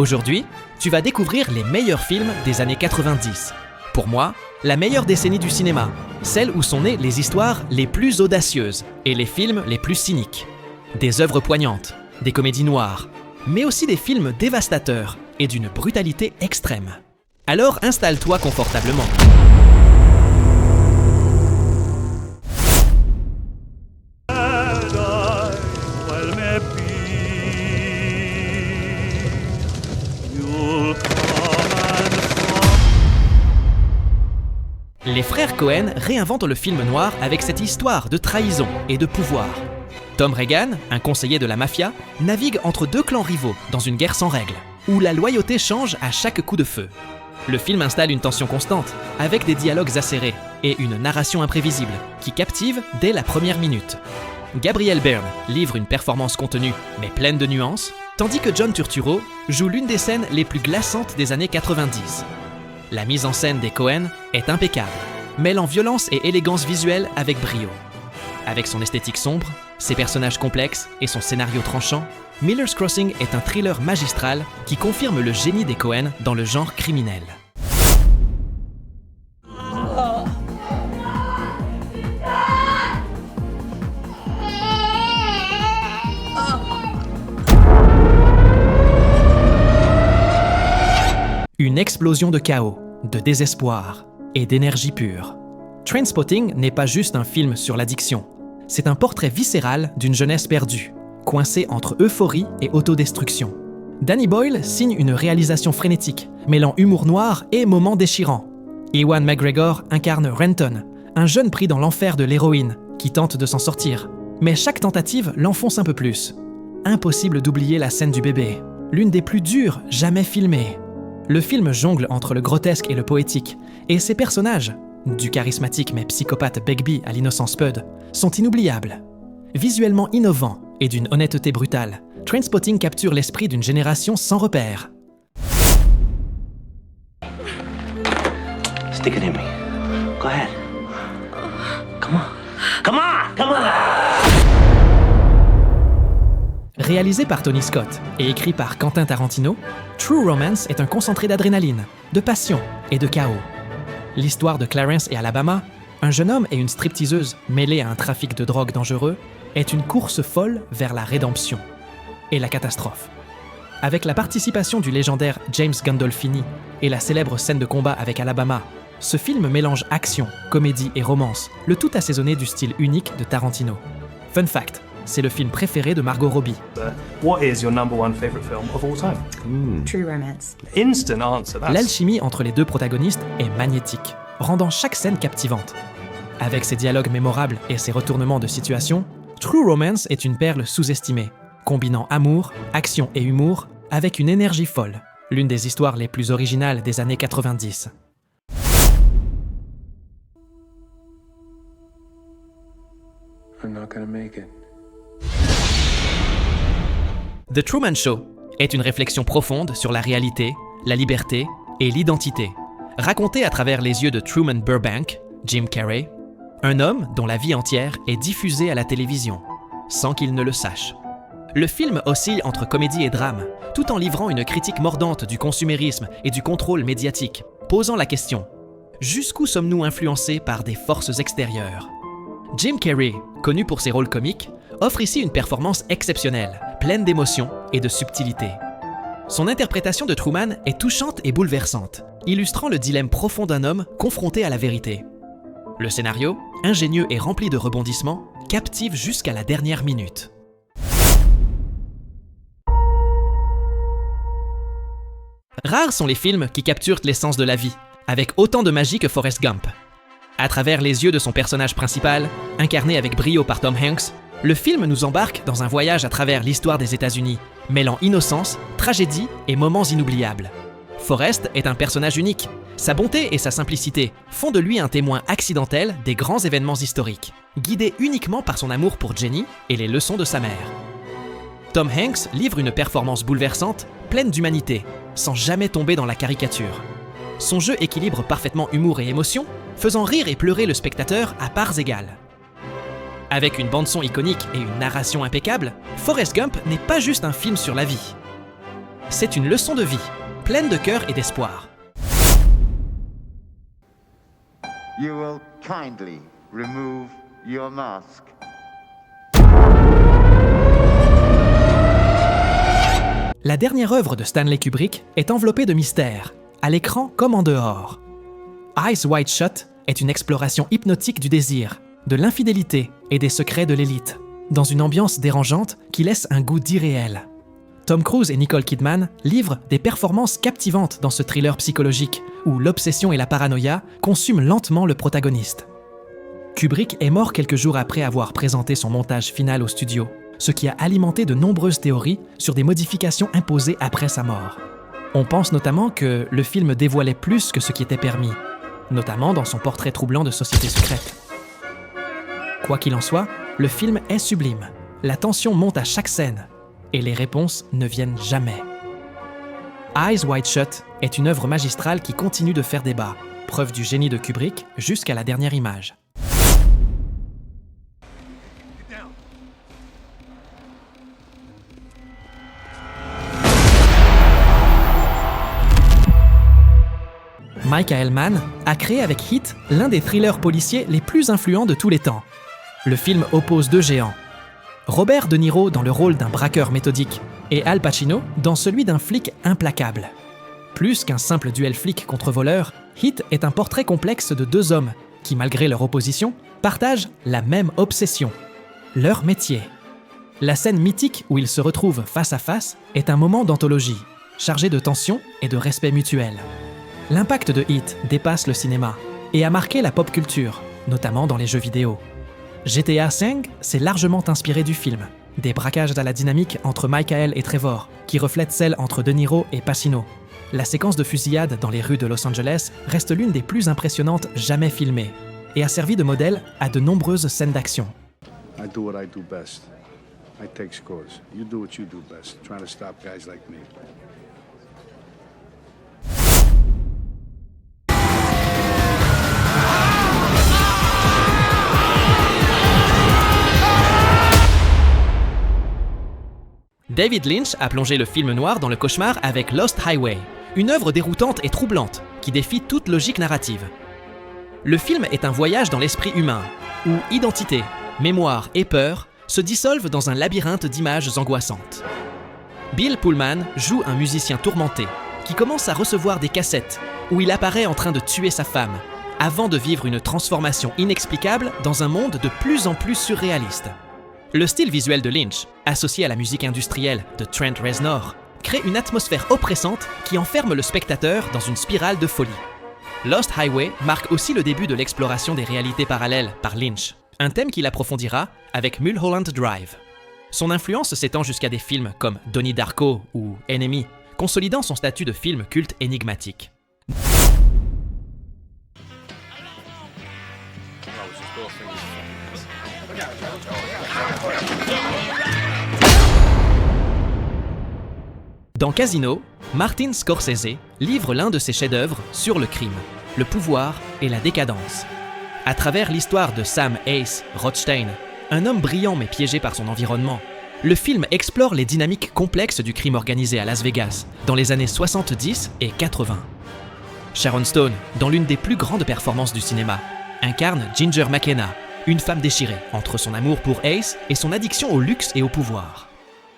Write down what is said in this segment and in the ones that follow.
Aujourd'hui, tu vas découvrir les meilleurs films des années 90. Pour moi, la meilleure décennie du cinéma, celle où sont nées les histoires les plus audacieuses et les films les plus cyniques. Des œuvres poignantes, des comédies noires, mais aussi des films dévastateurs et d'une brutalité extrême. Alors installe-toi confortablement. Les frères Coen réinventent le film noir avec cette histoire de trahison et de pouvoir. Tom Regan, un conseiller de la mafia, navigue entre deux clans rivaux dans une guerre sans règles, où la loyauté change à chaque coup de feu. Le film installe une tension constante, avec des dialogues acérés et une narration imprévisible, qui captive dès la première minute. Gabriel Byrne livre une performance contenue, mais pleine de nuances, tandis que John Turturro joue l'une des scènes les plus glaçantes des années 90. La mise en scène des Coen est impeccable, mêlant violence et élégance visuelle avec brio. Avec son esthétique sombre, ses personnages complexes et son scénario tranchant, Miller's Crossing est un thriller magistral qui confirme le génie des Coen dans le genre criminel. Une explosion de chaos, de désespoir et d'énergie pure. Trainspotting n'est pas juste un film sur l'addiction, c'est un portrait viscéral d'une jeunesse perdue, coincée entre euphorie et autodestruction. Danny Boyle signe une réalisation frénétique, mêlant humour noir et moments déchirants. Ewan McGregor incarne Renton, un jeune pris dans l'enfer de l'héroïne, qui tente de s'en sortir. Mais chaque tentative l'enfonce un peu plus. Impossible d'oublier la scène du bébé, l'une des plus dures jamais filmées. Le film jongle entre le grotesque et le poétique, et ses personnages, du charismatique mais psychopathe Begbie à l'innocent Spud, sont inoubliables. Visuellement innovant et d'une honnêteté brutale, Trainspotting capture l'esprit d'une génération sans repères. Stick it in me. Go ahead. Come on. Come on! Come on! Réalisé par Tony Scott et écrit par Quentin Tarantino, True Romance est un concentré d'adrénaline, de passion et de chaos. L'histoire de Clarence et Alabama, un jeune homme et une stripteaseuse mêlés à un trafic de drogue dangereux, est une course folle vers la rédemption et la catastrophe. Avec la participation du légendaire James Gandolfini et la célèbre scène de combat avec Alabama, ce film mélange action, comédie et romance, le tout assaisonné du style unique de Tarantino. Fun fact, c'est le film préféré de Margot Robbie. What is your number one favorite film of all time? True Romance. Instant answer. L'alchimie entre les deux protagonistes est magnétique, rendant chaque scène captivante. Avec ses dialogues mémorables et ses retournements de situation, True Romance est une perle sous-estimée, combinant amour, action et humour avec une énergie folle, l'une des histoires les plus originales des années 90. I'm not gonna make it. The Truman Show est une réflexion profonde sur la réalité, la liberté et l'identité, racontée à travers les yeux de Truman Burbank, Jim Carrey, un homme dont la vie entière est diffusée à la télévision, sans qu'il ne le sache. Le film oscille entre comédie et drame, tout en livrant une critique mordante du consumérisme et du contrôle médiatique, posant la question « Jusqu'où sommes-nous influencés par des forces extérieures ?» Jim Carrey, connu pour ses rôles comiques, offre ici une performance exceptionnelle, pleine d'émotion et de subtilité. Son interprétation de Truman est touchante et bouleversante, illustrant le dilemme profond d'un homme confronté à la vérité. Le scénario, ingénieux et rempli de rebondissements, captive jusqu'à la dernière minute. Rares sont les films qui capturent l'essence de la vie, avec autant de magie que Forrest Gump. À travers les yeux de son personnage principal, incarné avec brio par Tom Hanks, le film nous embarque dans un voyage à travers l'histoire des États-Unis, mêlant innocence, tragédie et moments inoubliables. Forrest est un personnage unique. Sa bonté et sa simplicité font de lui un témoin accidentel des grands événements historiques, guidé uniquement par son amour pour Jenny et les leçons de sa mère. Tom Hanks livre une performance bouleversante, pleine d'humanité, sans jamais tomber dans la caricature. Son jeu équilibre parfaitement humour et émotion, faisant rire et pleurer le spectateur à parts égales. Avec une bande-son iconique et une narration impeccable, Forrest Gump n'est pas juste un film sur la vie. c'est une leçon de vie, pleine de cœur et d'espoir. You will kindly remove your mask. La dernière œuvre de Stanley Kubrick est enveloppée de mystère, à l'écran comme en dehors. Eyes Wide Shut est une exploration hypnotique du désir, de l'infidélité et des secrets de l'élite, dans une ambiance dérangeante qui laisse un goût d'irréel. Tom Cruise et Nicole Kidman livrent des performances captivantes dans ce thriller psychologique où l'obsession et la paranoïa consument lentement le protagoniste. Kubrick est mort quelques jours après avoir présenté son montage final au studio, ce qui a alimenté de nombreuses théories sur des modifications imposées après sa mort. On pense notamment que le film dévoilait plus que ce qui était permis, notamment dans son portrait troublant de société secrète. Quoi qu'il en soit, le film est sublime. La tension monte à chaque scène, et les réponses ne viennent jamais. Eyes Wide Shut est une œuvre magistrale qui continue de faire débat, preuve du génie de Kubrick jusqu'à la dernière image. Michael Mann a créé avec Heat l'un des thrillers policiers les plus influents de tous les temps. Le film oppose deux géants. Robert De Niro dans le rôle d'un braqueur méthodique et Al Pacino dans celui d'un flic implacable. Plus qu'un simple duel flic contre voleur, Heat est un portrait complexe de deux hommes qui, malgré leur opposition, partagent la même obsession, leur métier. La scène mythique où ils se retrouvent face à face est un moment d'anthologie, chargé de tension et de respect mutuel. L'impact de Heat dépasse le cinéma et a marqué la pop culture, notamment dans les jeux vidéo. GTA V s'est largement inspiré du film, des braquages à la dynamique entre Michael et Trevor, qui reflètent celle entre De Niro et Pacino. La séquence de fusillade dans les rues de Los Angeles reste l'une des plus impressionnantes jamais filmées et a servi de modèle à de nombreuses scènes d'action. I do what I do best. I take scores. You do what you do best, trying to stop guys like me. David Lynch a plongé le film noir dans le cauchemar avec Lost Highway, une œuvre déroutante et troublante qui défie toute logique narrative. Le film est un voyage dans l'esprit humain, où identité, mémoire et peur se dissolvent dans un labyrinthe d'images angoissantes. Bill Pullman joue un musicien tourmenté qui commence à recevoir des cassettes où il apparaît en train de tuer sa femme, avant de vivre une transformation inexplicable dans un monde de plus en plus surréaliste. Le style visuel de Lynch, associé à la musique industrielle de Trent Reznor, crée une atmosphère oppressante qui enferme le spectateur dans une spirale de folie. Lost Highway marque aussi le début de l'exploration des réalités parallèles par Lynch, un thème qu'il approfondira avec Mulholland Drive. Son influence s'étend jusqu'à des films comme Donnie Darko ou Enemy, consolidant son statut de film culte énigmatique. Dans Casino, Martin Scorsese livre l'un de ses chefs-d'œuvre sur le crime, le pouvoir et la décadence. À travers l'histoire de Sam Ace Rothstein, un homme brillant mais piégé par son environnement, le film explore les dynamiques complexes du crime organisé à Las Vegas dans les années 70 et 80. Sharon Stone, dans l'une des plus grandes performances du cinéma, incarne Ginger McKenna, une femme déchirée entre son amour pour Ace et son addiction au luxe et au pouvoir.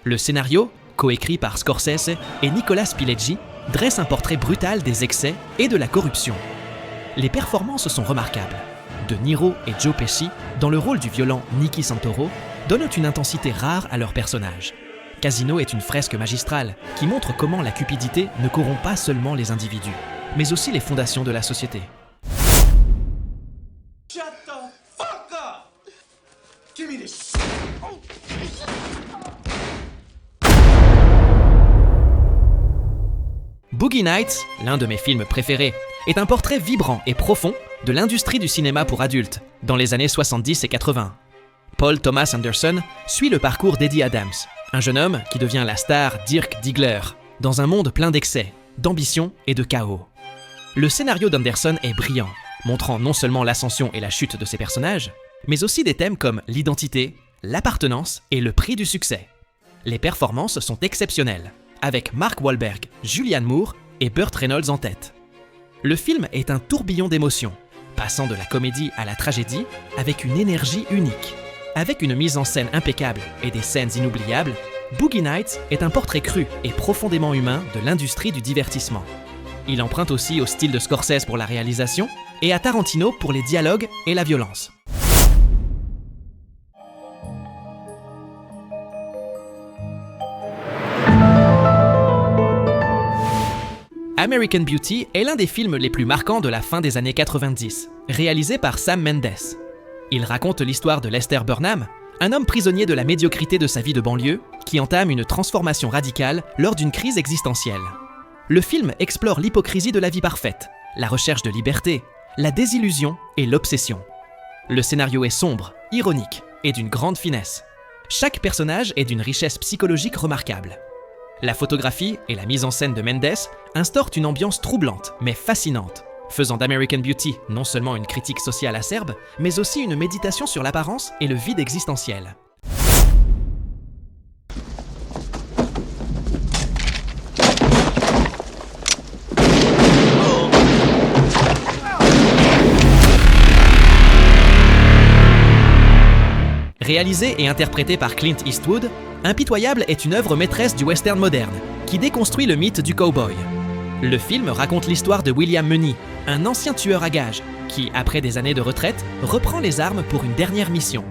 Le scénario, coécrit par Scorsese et Nicolas Pileggi, dresse un portrait brutal des excès et de la corruption. Les performances sont remarquables. De Niro et Joe Pesci, dans le rôle du violent Nicky Santoro, donnent une intensité rare à leurs personnages. Casino est une fresque magistrale qui montre comment la cupidité ne corrompt pas seulement les individus, mais aussi les fondations de la société. Shut the fuck up! Give me this shit! Boogie Nights, l'un de mes films préférés, est un portrait vibrant et profond de l'industrie du cinéma pour adultes dans les années 70 et 80. Paul Thomas Anderson suit le parcours d'Eddie Adams, un jeune homme qui devient la star Dirk Diggler, dans un monde plein d'excès, d'ambition et de chaos. Le scénario d'Anderson est brillant, montrant non seulement l'ascension et la chute de ses personnages, mais aussi des thèmes comme l'identité, l'appartenance et le prix du succès. Les performances sont exceptionnelles, avec Mark Wahlberg, Julianne Moore et Burt Reynolds en tête. Le film est un tourbillon d'émotions, passant de la comédie à la tragédie avec une énergie unique. Avec une mise en scène impeccable et des scènes inoubliables, Boogie Nights est un portrait cru et profondément humain de l'industrie du divertissement. Il emprunte aussi au style de Scorsese pour la réalisation et à Tarantino pour les dialogues et la violence. American Beauty est l'un des films les plus marquants de la fin des années 90, réalisé par Sam Mendes. Il raconte l'histoire de Lester Burnham, un homme prisonnier de la médiocrité de sa vie de banlieue, qui entame une transformation radicale lors d'une crise existentielle. Le film explore l'hypocrisie de la vie parfaite, la recherche de liberté, la désillusion et l'obsession. Le scénario est sombre, ironique et d'une grande finesse. Chaque personnage est d'une richesse psychologique remarquable. La photographie et la mise en scène de Mendes instaurent une ambiance troublante mais fascinante, faisant d'American Beauty non seulement une critique sociale acerbe, mais aussi une méditation sur l'apparence et le vide existentiel. Réalisé et interprété par Clint Eastwood, Impitoyable est une œuvre maîtresse du western moderne, qui déconstruit le mythe du cow-boy. Le film raconte l'histoire de William Munny, un ancien tueur à gages, qui, après des années de retraite, reprend les armes pour une dernière mission.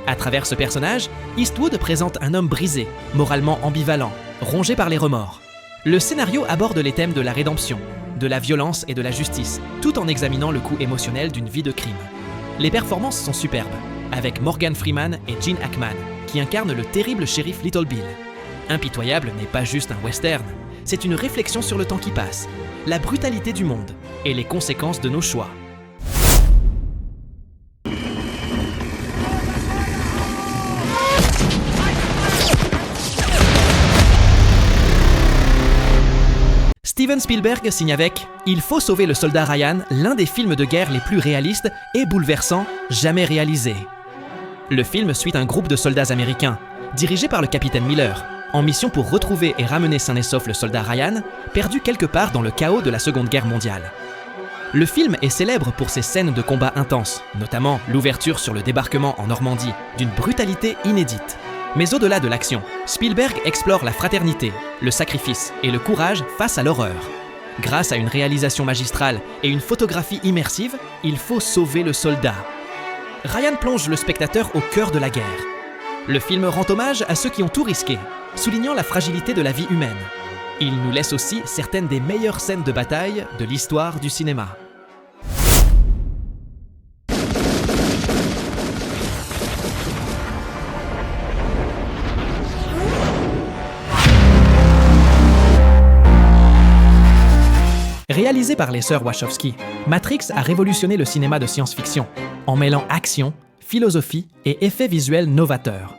À travers ce personnage, Eastwood présente un homme brisé, moralement ambivalent, rongé par les remords. Le scénario aborde les thèmes de la rédemption, de la violence et de la justice, tout en examinant le coût émotionnel d'une vie de crime. Les performances sont superbes, avec Morgan Freeman et Gene Hackman, qui incarnent le terrible shérif Little Bill. Impitoyable n'est pas juste un western, c'est une réflexion sur le temps qui passe, la brutalité du monde et les conséquences de nos choix. Steven Spielberg signe avec « Il faut sauver le soldat Ryan », l'un des films de guerre les plus réalistes et bouleversants jamais réalisés. Le film suit un groupe de soldats américains, dirigé par le capitaine Miller, en mission pour retrouver et ramener sain et sauf le soldat Ryan, perdu quelque part dans le chaos de la Seconde Guerre mondiale. Le film est célèbre pour ses scènes de combat intenses, notamment l'ouverture sur le débarquement en Normandie, d'une brutalité inédite. Mais au-delà de l'action, Spielberg explore la fraternité, le sacrifice et le courage face à l'horreur. Grâce à une réalisation magistrale et une photographie immersive, il faut sauver le soldat. Ryan plonge le spectateur au cœur de la guerre. Le film rend hommage à ceux qui ont tout risqué, soulignant la fragilité de la vie humaine. Il nous laisse aussi certaines des meilleures scènes de bataille de l'histoire du cinéma. Réalisé par les sœurs Wachowski, Matrix a révolutionné le cinéma de science-fiction, en mêlant action, philosophie et effets visuels novateurs.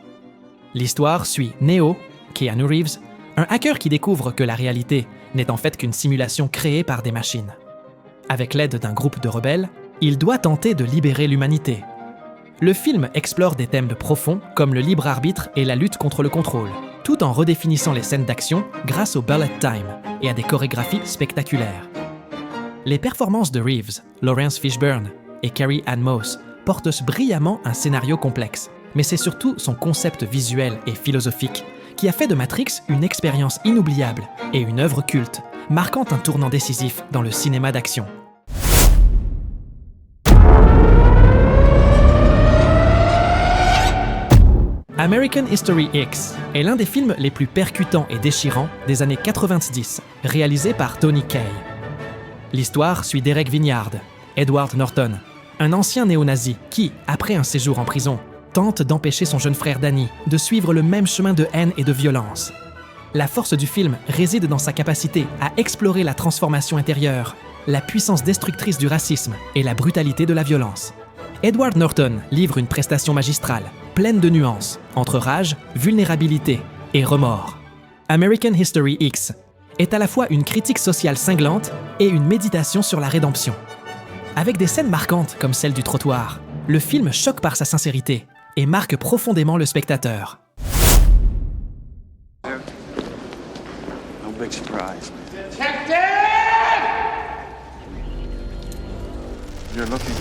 L'histoire suit Neo, Keanu Reeves, un hacker qui découvre que la réalité n'est en fait qu'une simulation créée par des machines. Avec l'aide d'un groupe de rebelles, il doit tenter de libérer l'humanité. Le film explore des thèmes profonds comme le libre arbitre et la lutte contre le contrôle, tout en redéfinissant les scènes d'action grâce au bullet time et à des chorégraphies spectaculaires. Les performances de Reeves, Lawrence Fishburne et Carrie-Anne Moss portent brillamment un scénario complexe, mais c'est surtout son concept visuel et philosophique qui a fait de Matrix une expérience inoubliable et une œuvre culte, marquant un tournant décisif dans le cinéma d'action. American History X est l'un des films les plus percutants et déchirants des années 90, réalisé par Tony Kaye. L'histoire suit Derek Vinyard, Edward Norton, un ancien néo-nazi qui, après un séjour en prison, tente d'empêcher son jeune frère Danny de suivre le même chemin de haine et de violence. La force du film réside dans sa capacité à explorer la transformation intérieure, la puissance destructrice du racisme et la brutalité de la violence. Edward Norton livre une prestation magistrale, pleine de nuances, entre rage, vulnérabilité et remords. American History X est à la fois une critique sociale cinglante et une méditation sur la rédemption. Avec des scènes marquantes comme celle du trottoir, le film choque par sa sincérité et marque profondément le spectateur. big surprise. Detective! You're looking.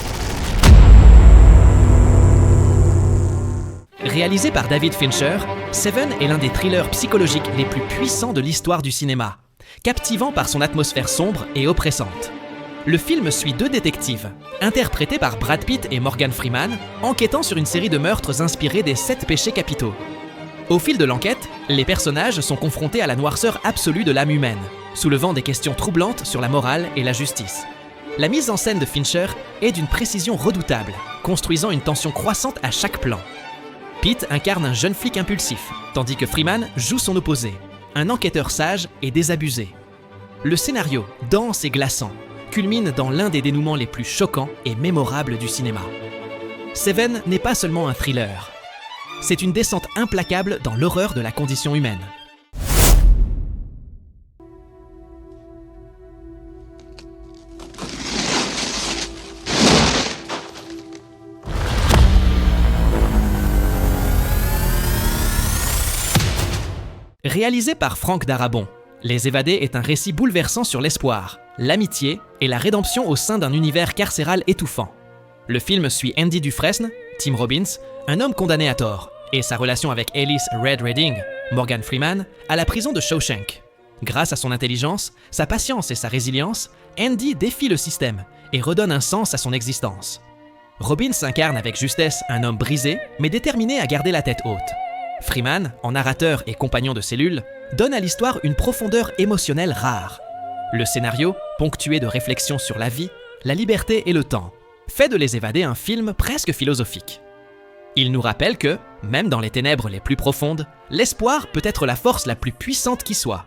Réalisé par David Fincher, Seven est l'un des thrillers psychologiques les plus puissants de l'histoire du cinéma, captivant par son atmosphère sombre et oppressante. Le film suit deux détectives, interprétés par Brad Pitt et Morgan Freeman, enquêtant sur une série de meurtres inspirés des 7 péchés capitaux. Au fil de l'enquête, les personnages sont confrontés à la noirceur absolue de l'âme humaine, soulevant des questions troublantes sur la morale et la justice. La mise en scène de Fincher est d'une précision redoutable, construisant une tension croissante à chaque plan. Pitt incarne un jeune flic impulsif, tandis que Freeman joue son opposé, un enquêteur sage et désabusé. Le scénario, dense et glaçant, culmine dans l'un des dénouements les plus choquants et mémorables du cinéma. Seven n'est pas seulement un thriller. C'est une descente implacable dans l'horreur de la condition humaine. Réalisé par Frank Darabont, Les Évadés est un récit bouleversant sur l'espoir, l'amitié et la rédemption au sein d'un univers carcéral étouffant. Le film suit Andy Dufresne, Tim Robbins, un homme condamné à tort, et sa relation avec Alice Red Redding, Morgan Freeman, à la prison de Shawshank. Grâce à son intelligence, sa patience et sa résilience, Andy défie le système et redonne un sens à son existence. Robbins incarne avec justesse un homme brisé, mais déterminé à garder la tête haute. Freeman, en narrateur et compagnon de cellule, donne à l'histoire une profondeur émotionnelle rare. Le scénario, ponctué de réflexions sur la vie, la liberté et le temps, fait de Les Évadés un film presque philosophique. Il nous rappelle que, même dans les ténèbres les plus profondes, l'espoir peut être la force la plus puissante qui soit.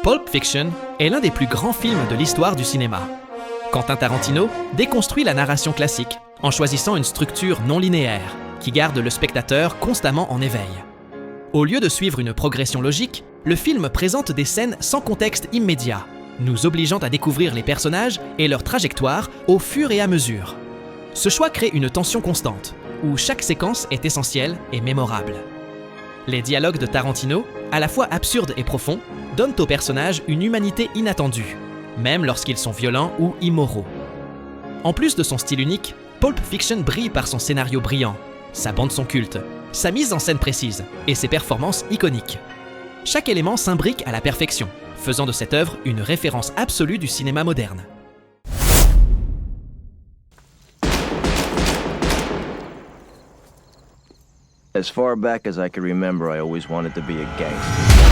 Pulp Fiction est l'un des plus grands films de l'histoire du cinéma. Quentin Tarantino déconstruit la narration classique en choisissant une structure non linéaire qui garde le spectateur constamment en éveil. Au lieu de suivre une progression logique, le film présente des scènes sans contexte immédiat, nous obligeant à découvrir les personnages et leur trajectoire au fur et à mesure. Ce choix crée une tension constante, où chaque séquence est essentielle et mémorable. Les dialogues de Tarantino, à la fois absurdes et profonds, donnent aux personnages une humanité inattendue, même lorsqu'ils sont violents ou immoraux. En plus de son style unique, Pulp Fiction brille par son scénario brillant, sa bande-son culte, sa mise en scène précise et ses performances iconiques. Chaque élément s'imbrique à la perfection, faisant de cette œuvre une référence absolue du cinéma moderne. As far back as I can remember, I always wanted to be a gangster.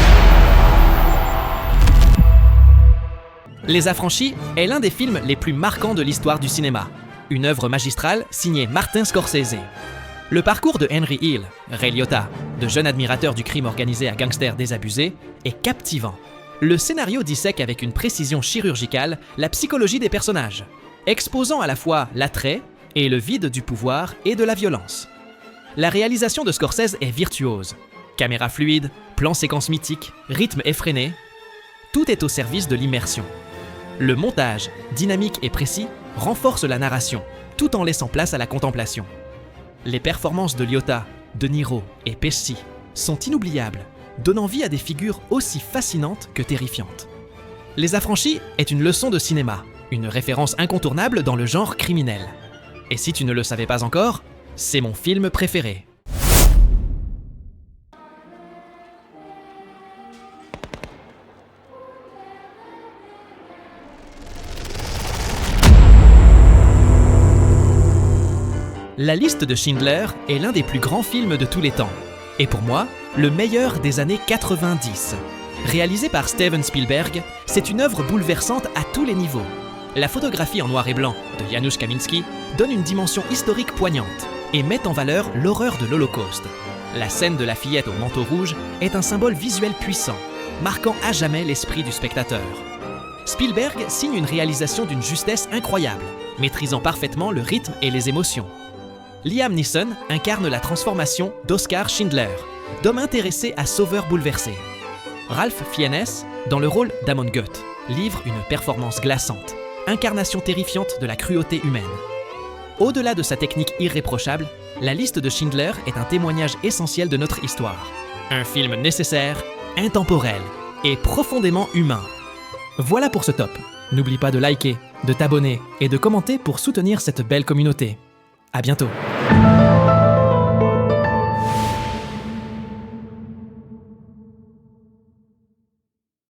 Les Affranchis est l'un des films les plus marquants de l'histoire du cinéma, une œuvre magistrale signée Martin Scorsese. Le parcours de Henry Hill, Ray Liotta, de jeune admirateur du crime organisé à gangster désabusé, est captivant. Le scénario dissèque avec une précision chirurgicale la psychologie des personnages, exposant à la fois l'attrait et le vide du pouvoir et de la violence. La réalisation de Scorsese est virtuose. Caméra fluide, plans séquences mythiques, rythme effréné, tout est au service de l'immersion. Le montage, dynamique et précis, renforce la narration, tout en laissant place à la contemplation. Les performances de Liotta, De Niro et Pesci sont inoubliables, donnant vie à des figures aussi fascinantes que terrifiantes. Les Affranchis est une leçon de cinéma, une référence incontournable dans le genre criminel. Et si tu ne le savais pas encore, c'est mon film préféré. La liste de Schindler est l'un des plus grands films de tous les temps, et pour moi, le meilleur des années 90. Réalisé par Steven Spielberg, c'est une œuvre bouleversante à tous les niveaux. La photographie en noir et blanc de Janusz Kaminski donne une dimension historique poignante et met en valeur l'horreur de l'Holocauste. La scène de la fillette au manteau rouge est un symbole visuel puissant, marquant à jamais l'esprit du spectateur. Spielberg signe une réalisation d'une justesse incroyable, maîtrisant parfaitement le rythme et les émotions. Liam Neeson incarne la transformation d'Oskar Schindler, d'homme intéressé à sauveur bouleversé. Ralph Fiennes dans le rôle d'Amon Goeth, livre une performance glaçante, incarnation terrifiante de la cruauté humaine. Au-delà de sa technique irréprochable, La liste de Schindler est un témoignage essentiel de notre histoire. Un film nécessaire, intemporel et profondément humain. Voilà pour ce top. N'oublie pas de liker, de t'abonner et de commenter pour soutenir cette belle communauté. À bientôt.